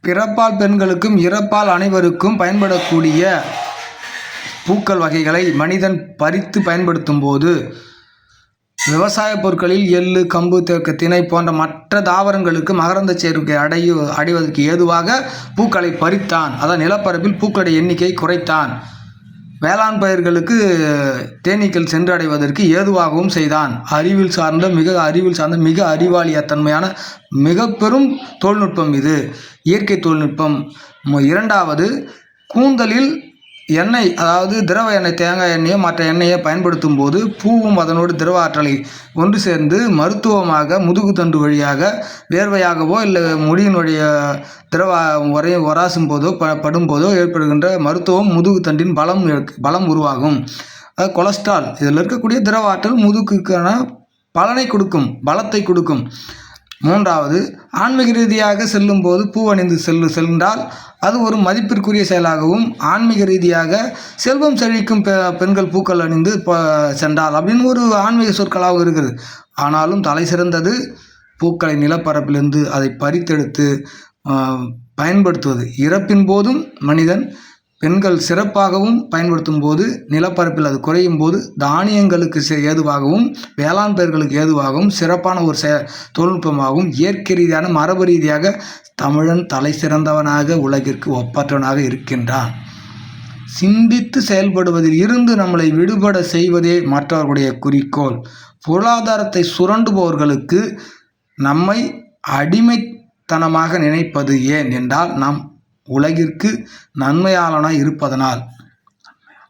பிறப்பால் பெண்களுக்கும் இறப்பால் அனைவருக்கும் பயன்படக்கூடிய பூக்கள் வகைகளை மனிதன் பறித்து பயன்படுத்தும் போது விவசாய பொருட்களில் எள்ளு, கம்பு, திணை போன்ற மற்ற தாவரங்களுக்கு மகரந்த சேர்க்கை அடைவதற்கு ஏதுவாக பூக்களை பறித்தான். அதான் நிலப்பரப்பில் பூக்களுடைய எண்ணிக்கை குறைத்தான். வேளாண் பயிர்களுக்கு தேனீக்கள் சென்றடைவதற்கு ஏதுவாகவும் செய்தான். அறிவியல் சார்ந்த மிக அறிவாளியத்தன்மையான மிக பெரும் தொழில்நுட்பம் இது. இயற்கை தொழில்நுட்பம். இரண்டாவது, கூந்தலில் எண்ணெய், அதாவது திரவ எண்ணெய், தேங்காய் எண்ணெயோ மற்ற எண்ணெயை பயன்படுத்தும் போது பூவும் அதனோடு திரவ ஆற்றலை ஒன்று சேர்ந்து மருத்துவமாக முதுகுத்தண்டு வழியாக வேர்வையாகவோ இல்லை முடியின் வழிய திரவ உராசும் போதோ படும்போதோ ஏற்படுகின்ற மருத்துவம் முதுகுத்தண்டின் பலம் உருவாகும். கொலஸ்ட்ரால் இதில் இருக்கக்கூடிய திரவ ஆற்றல் முதுகுக்கான பலனை கொடுக்கும், பலத்தை கொடுக்கும். மூன்றாவது, ஆன்மீக ரீதியாக செல்லும் போது பூவணிந்து சென்றால் அது ஒரு மதிப்பிற்குரிய செயலாகவும், ஆன்மீக ரீதியாக செல்வம் செழிக்கும் பெண்கள் பூக்கள் அணிந்து சென்றால் அப்படின்னு ஒரு ஆன்மீக சொற்களாகவும் இருக்குது. ஆனாலும் தலை சிறந்தது பூக்களை நிலப்பரப்பிலிருந்து அதை பறித்தெடுத்து பயன்படுத்துவது. இறப்பின் போதும் மனிதன் பெண்கள் சிறப்பாகவும் பயன்படுத்தும் போது, நிலப்பரப்பில் அது குறையும் போது தானியங்களுக்கு ஏதுவாகவும் வேளாண் பயிர்களுக்கு ஏதுவாகவும் சிறப்பான ஒரு தொழில்நுட்பமாகவும் இயற்கை ரீதியான மரபு ரீதியாக தமிழன் தலை சிறந்தவனாக உலகிற்கு ஒப்பற்றவனாக இருக்கின்றான். சிந்தித்து செயல்படுவதில் இருந்து நம்மளை விடுபட செய்வதே மற்றவர்களுடைய குறிக்கோள். பொருளாதாரத்தை சுரண்டுபவர்களுக்கு நம்மை அடிமைத்தனமாக நினைப்பது ஏன் என்றால் நாம் உலகிற்கு நன்மையாளனாய் இருப்பதனால்.